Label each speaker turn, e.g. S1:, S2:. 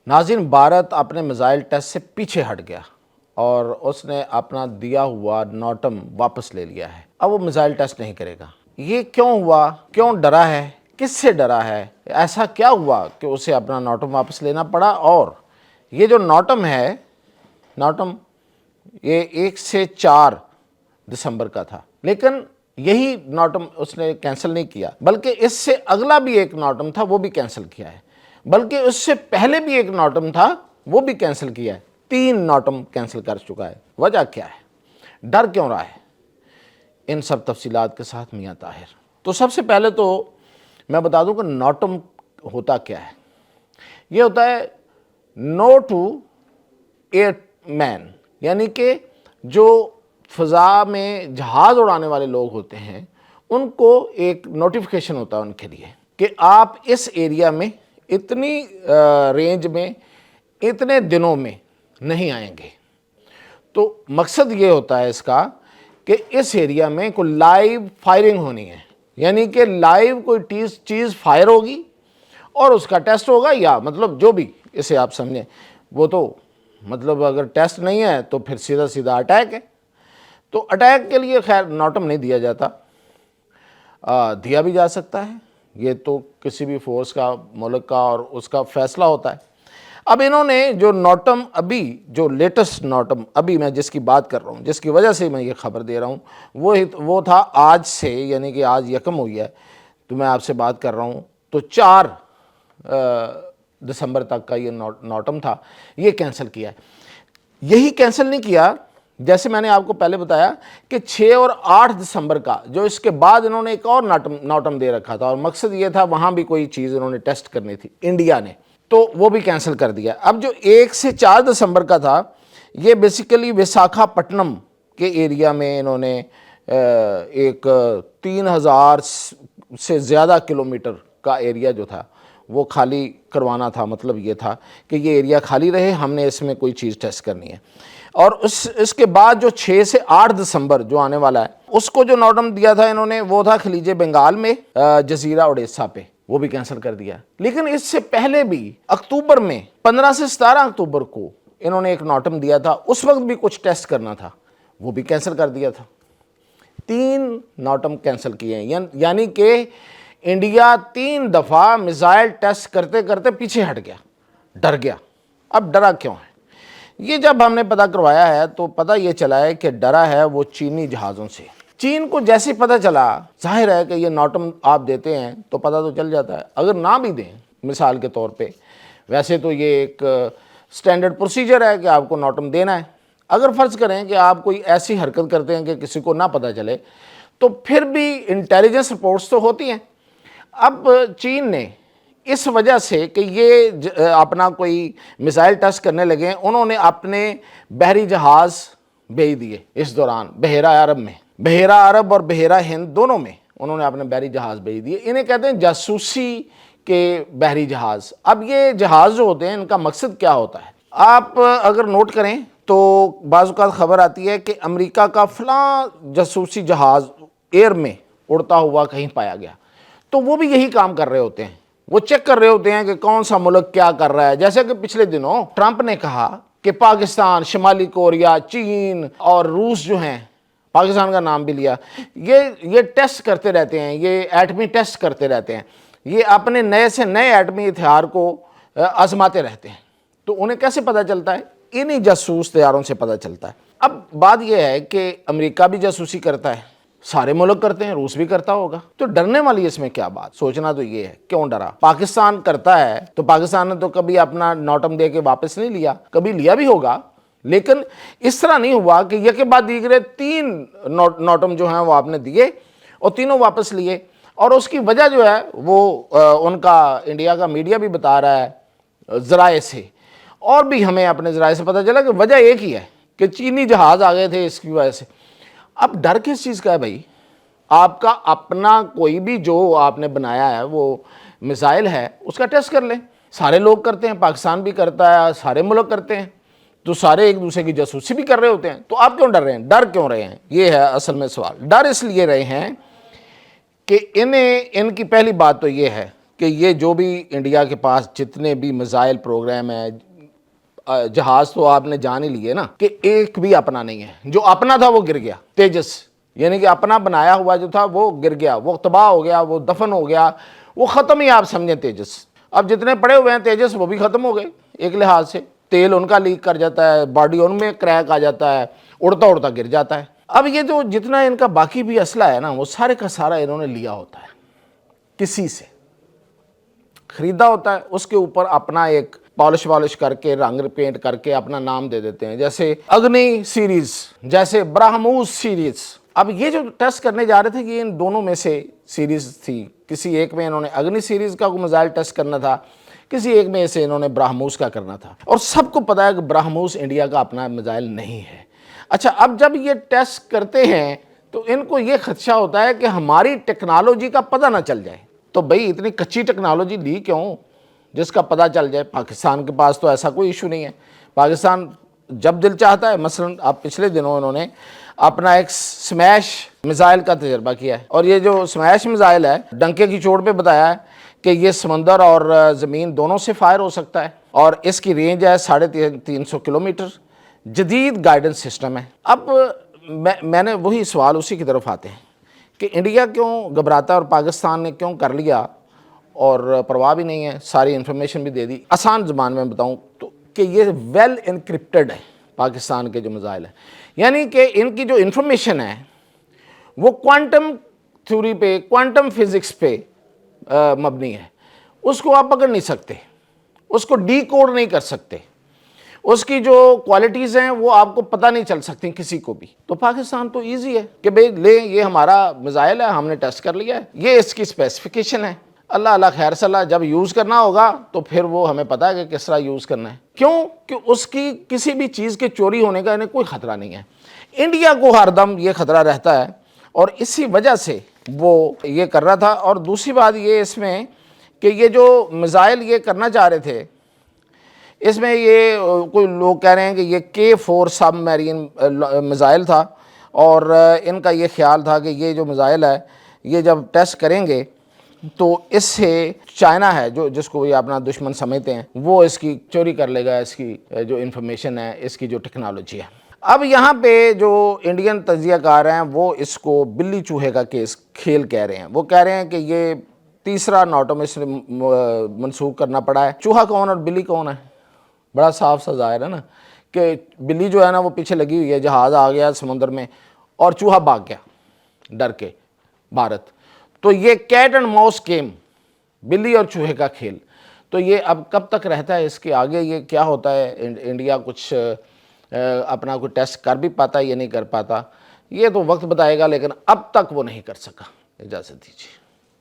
S1: ناظرین، بھارت اپنے missile test سے پیچھے ہٹ گیا اور اس نے اپنا دیا ہوا نوٹم واپس لے لیا ہے۔ اب وہ میزائل ٹیسٹ نہیں کرے گا۔ یہ کیوں ہوا؟ کیوں ڈرا ہے؟ کس سے ڈرا ہے؟ ایسا کیا ہوا کہ اسے اپنا نوٹم واپس لینا پڑا؟ اور یہ جو نوٹم ہے، نوٹم یہ 1 سے 4 دسمبر کا تھا، لیکن یہی نوٹم اس نے کینسل نہیں کیا، بلکہ اس سے اگلا بھی ایک نوٹم تھا، وہ بھی کینسل کیا ہے، بلکہ اس سے پہلے بھی ایک نوٹم تھا، وہ بھی کینسل کیا ہے۔ 3 نوٹم کینسل کر چکا ہے۔ وجہ کیا ہے؟ ڈر کیوں رہا ہے؟ ان سب تفصیلات کے ساتھ میاں طاہر۔ تو سب سے پہلے تو میں بتا دوں کہ نوٹم ہوتا کیا ہے۔ یہ ہوتا ہے نو ٹو ایئر مین، یعنی کہ جو فضا میں جہاز اڑانے والے لوگ ہوتے ہیں ان کو ایک نوٹیفیکیشن ہوتا ہے ان کے لیے کہ آپ اس ایریا میں اتنی رینج میں اتنے دنوں میں نہیں آئیں گے۔ تو مقصد یہ ہوتا ہے اس کا کہ اس ایریا میں کوئی لائیو فائرنگ ہونی ہے، یعنی کہ لائیو کوئی چیز فائر ہوگی اور اس کا ٹیسٹ ہوگا، یا مطلب جو بھی اسے آپ سمجھیں، وہ تو مطلب اگر ٹیسٹ نہیں ہے تو پھر سیدھا سیدھا اٹیک ہے۔ تو اٹیک کے لیے خیر نوٹم نہیں دیا جاتا، دیا بھی جا سکتا ہے، یہ تو کسی بھی فورس کا، ملک کا اور اس کا فیصلہ ہوتا ہے۔ اب انہوں نے جو نوٹم ابھی، جو لیٹسٹ نوٹم ابھی میں جس کی بات کر رہا ہوں، جس کی وجہ سے میں یہ خبر دے رہا ہوں، وہ تھا آج سے، یعنی کہ آج یکم ہوئی ہے تو میں آپ سے بات کر رہا ہوں، تو 4 دسمبر تک کا یہ نوٹم تھا، یہ کینسل کیا ہے۔ یہی کینسل نہیں کیا، جیسے میں نے آپ کو پہلے بتایا کہ 6 اور 8 دسمبر کا، جو اس کے بعد انہوں نے ایک اور نوٹم دے رکھا تھا، اور مقصد یہ تھا وہاں بھی کوئی چیز انہوں نے ٹیسٹ کرنی تھی انڈیا نے، تو وہ بھی کینسل کر دیا۔ اب جو 1 سے 4 دسمبر کا تھا، یہ بیسیکلی وساکھا پٹنم کے ایریا میں انہوں نے ایک 3000 سے زیادہ کلومیٹر کا ایریا جو تھا وہ خالی کروانا تھا۔ مطلب یہ تھا کہ یہ ایریا خالی رہے، ہم نے اس میں کوئی چیز ٹیسٹ کرنی ہے۔ اور اس کے بعد جو 6 سے 8 دسمبر جو آنے والا ہے، اس کو جو نوٹم دیا تھا انہوں نے، وہ تھا خلیج بنگال میں جزیرہ اڑیسہ پہ، وہ بھی کینسل کر دیا۔ لیکن اس سے پہلے بھی اکتوبر میں 15 سے 17 اکتوبر کو انہوں نے ایک نوٹم دیا تھا، اس وقت بھی کچھ ٹیسٹ کرنا تھا، وہ بھی کینسل کر دیا تھا۔ 3 نوٹم کینسل کیے ہیں، یعنی کہ انڈیا 3 دفعہ میزائل ٹیسٹ کرتے کرتے پیچھے ہٹ گیا، ڈر گیا۔ اب ڈرا کیوں ہے؟ یہ جب ہم نے پتہ کروایا ہے تو پتہ یہ چلا ہے کہ ڈرا ہے وہ چینی جہازوں سے۔ چین کو جیسے پتہ چلا، ظاہر ہے کہ یہ نوٹم آپ دیتے ہیں تو پتہ تو چل جاتا ہے، اگر نہ بھی دیں مثال کے طور پہ، ویسے تو یہ ایک سٹینڈرڈ پروسیجر ہے کہ آپ کو نوٹم دینا ہے۔ اگر فرض کریں کہ آپ کوئی ایسی حرکت کرتے ہیں کہ کسی کو نہ پتہ چلے، تو پھر بھی انٹیلیجنس رپورٹس تو ہوتی ہیں۔ اب چین نے اس وجہ سے کہ یہ اپنا کوئی میزائل ٹیسٹ کرنے لگے، انہوں نے اپنے بحری جہاز بھیج دیے اس دوران بحیرہ عرب میں، بحیرہ عرب اور بحیرہ ہند دونوں میں انہوں نے اپنے بحری جہاز بھیج دیے۔ انہیں کہتے ہیں جاسوسی کے بحری جہاز۔ اب یہ جہاز جو ہوتے ہیں ان کا مقصد کیا ہوتا ہے؟ آپ اگر نوٹ کریں تو بعض اوقات خبر آتی ہے کہ امریکہ کا فلاں جاسوسی جہاز ایئر میں اڑتا ہوا کہیں پایا گیا، تو وہ بھی یہی کام کر رہے ہوتے ہیں، وہ چیک کر رہے ہوتے ہیں کہ کون سا ملک کیا کر رہا ہے۔ جیسے کہ پچھلے دنوں ٹرمپ نے کہا کہ پاکستان، شمالی کوریا، چین اور روس جو ہیں، پاکستان کا نام بھی لیا، یہ ٹیسٹ کرتے رہتے ہیں، یہ ایٹمی ٹیسٹ کرتے رہتے ہیں، یہ اپنے نئے سے نئے ایٹمی ہتھیار کو آزماتے رہتے ہیں۔ تو انہیں کیسے پتہ چلتا ہے؟ انہی جاسوس طیاروں سے پتہ چلتا ہے۔ اب بات یہ ہے کہ امریکہ بھی جاسوسی کرتا ہے، سارے ملک کرتے ہیں، روس بھی کرتا ہوگا، تو ڈرنے والی اس میں کیا بات؟ سوچنا تو یہ ہے کیوں ڈرا؟ پاکستان کرتا ہے تو پاکستان نے تو کبھی اپنا نوٹم دے کے واپس نہیں لیا، کبھی لیا بھی ہوگا، لیکن اس طرح نہیں ہوا کہ یہ کے بعد دیگرے 3 نوٹم جو ہیں وہ آپ نے دیے اور تینوں واپس لیے۔ اور اس کی وجہ جو ہے وہ ان کا انڈیا کا میڈیا بھی بتا رہا ہے ذرائع سے، اور بھی ہمیں اپنے ذرائع سے پتہ چلا کہ وجہ ایک ہی ہے کہ چینی جہاز آ گئے تھے اس کی وجہ سے۔ اب ڈر کس چیز کا ہے بھائی؟ آپ کا اپنا کوئی بھی جو آپ نے بنایا ہے وہ میزائل ہے، اس کا ٹیسٹ کر لیں۔ سارے لوگ کرتے ہیں، پاکستان بھی کرتا ہے، سارے ملک کرتے ہیں، تو سارے ایک دوسرے کی جاسوسی بھی کر رہے ہوتے ہیں، تو آپ کیوں ڈر رہے ہیں؟ ڈر کیوں رہے ہیں؟ یہ ہے اصل میں سوال۔ ڈر اس لیے رہے ہیں کہ ان کی پہلی بات تو یہ ہے کہ یہ جو بھی انڈیا کے پاس جتنے بھی میزائل پروگرام ہیں، جہاز تو آپ نے جان ہی لیے نا کہ ایک بھی اپنا نہیں ہے، جو اپنا تھا وہ گر گیا، تیجس یعنی کہ اپنا بنایا ہوا جو تھا وہ گر گیا، وہ تباہ ہو گیا، وہ دفن ہو گیا، وہ ختم ہی آپ سمجھیں تیجس۔ اب جتنے پڑے ہوئے ہیں تیجس وہ بھی ختم ہو گئے ایک لحاظ سے، تیل ان کا لیک کر جاتا ہے، باڈی ان میں کریک آ جاتا ہے، اڑتا اڑتا گر جاتا ہے۔ اب یہ جو جتنا ان کا باقی بھی اسلحہ ہے نا وہ سارے کا سارا انہوں نے لیا ہوتا ہے، کسی سے خریدا ہوتا ہے، اس کے اوپر اپنا ایک پالش کر کے رنگ پینٹ کر کے اپنا نام دے دیتے ہیں، جیسے اگنی سیریز، جیسے برہموس سیریز۔ اب یہ جو ٹیسٹ کرنے جا رہے تھے یہ ان دونوں میں سے سیریز تھی، کسی ایک میں انہوں نے اگنی سیریز کا میزائل ٹیسٹ کرنا تھا، کسی ایک میں سے انہوں نے برہموس کا کرنا تھا، اور سب کو پتا ہے کہ برہموس انڈیا کا اپنا میزائل نہیں ہے۔ اچھا، اب جب یہ ٹیسٹ کرتے ہیں تو ان کو یہ خدشہ ہوتا ہے کہ ہماری ٹیکنالوجی کا پتہ نہ چل جائے، تو بھئی اتنی کچی ٹیکنالوجی لی کیوں جس کا پتہ چل جائے؟ پاکستان کے پاس تو ایسا کوئی ایشو نہیں ہے، پاکستان جب دل چاہتا ہے، مثلا آپ پچھلے دنوں انہوں نے اپنا ایک سمیش میزائل کا تجربہ کیا ہے، اور یہ جو سمیش میزائل ہے ڈنکے کی چوٹ پہ بتایا ہے کہ یہ سمندر اور زمین دونوں سے فائر ہو سکتا ہے، اور اس کی رینج ہے 350 کلومیٹر، جدید گائیڈنس سسٹم ہے۔ اب میں نے وہی سوال اسی کی طرف آتے ہیں کہ انڈیا کیوں گھبراتا ہے اور پاکستان نے کیوں کر لیا اور پرواہ بھی نہیں ہے، ساری انفارمیشن بھی دے دی۔ آسان زبان میں بتاؤں تو کہ یہ ویل انکرپٹڈ ہے پاکستان کے جو میزائل ہیں، یعنی کہ ان کی جو انفارمیشن ہے وہ کوانٹم تھیوری پہ، کوانٹم فزکس پہ مبنی ہے، اس کو آپ پکڑ نہیں سکتے، اس کو ڈی کوڈ نہیں کر سکتے، اس کی جو کوالٹیز ہیں وہ آپ کو پتہ نہیں چل سکتی کسی کو بھی۔ تو پاکستان تو ایزی ہے کہ بھئی لے، یہ ہمارا میزائل ہے، ہم نے ٹیسٹ کر لیا ہے، یہ اس کی اسپیسیفیکیشن ہے، اللہ خیر صلاح، جب یوز کرنا ہوگا تو پھر وہ ہمیں پتہ ہے کہ کس طرح یوز کرنا ہے۔ کیوں کہ اس کی کسی بھی چیز کے چوری ہونے کا انہیں کوئی خطرہ نہیں ہے۔ انڈیا کو ہر دم یہ خطرہ رہتا ہے، اور اسی وجہ سے وہ یہ کر رہا تھا۔ اور دوسری بات یہ اس میں کہ یہ جو میزائل یہ کرنا چاہ رہے تھے، اس میں یہ کوئی لوگ کہہ رہے ہیں کہ یہ K4 سب میرین میزائل تھا، اور ان کا یہ خیال تھا کہ یہ جو میزائل ہے یہ جب ٹیسٹ کریں گے تو اس سے چائنا ہے جس کو یہ اپنا دشمن سمجھتے ہیں، وہ اس کی چوری کر لے گا، اس کی جو انفارمیشن ہے، اس کی جو ٹیکنالوجی ہے۔ اب یہاں پہ جو انڈین تجزیہ کار ہیں وہ اس کو بلی چوہے کا کھیل کہہ رہے ہیں۔ وہ کہہ رہے ہیں کہ یہ تیسرا ناٹم اس نے منسوخ کرنا پڑا ہے۔ چوہا کون اور بلی کون ہے؟ بڑا صاف سا ظاہر ہے نا کہ بلی جو ہے نا وہ پیچھے لگی ہوئی ہے، جہاز آ گیا سمندر میں اور چوہا بھاگ گیا ڈر کے بھارت، تو یہ کیٹ اینڈ ماؤس گیم، بلی اور چوہے کا کھیل۔ تو یہ اب کب تک رہتا ہے، اس کے آگے یہ کیا ہوتا ہے، انڈیا کچھ اپنا کوئی ٹیسٹ کر بھی پاتا ہے یا نہیں کر پاتا، یہ تو وقت بتائے گا، لیکن اب تک وہ نہیں کر سکا۔ اجازت دیجیے۔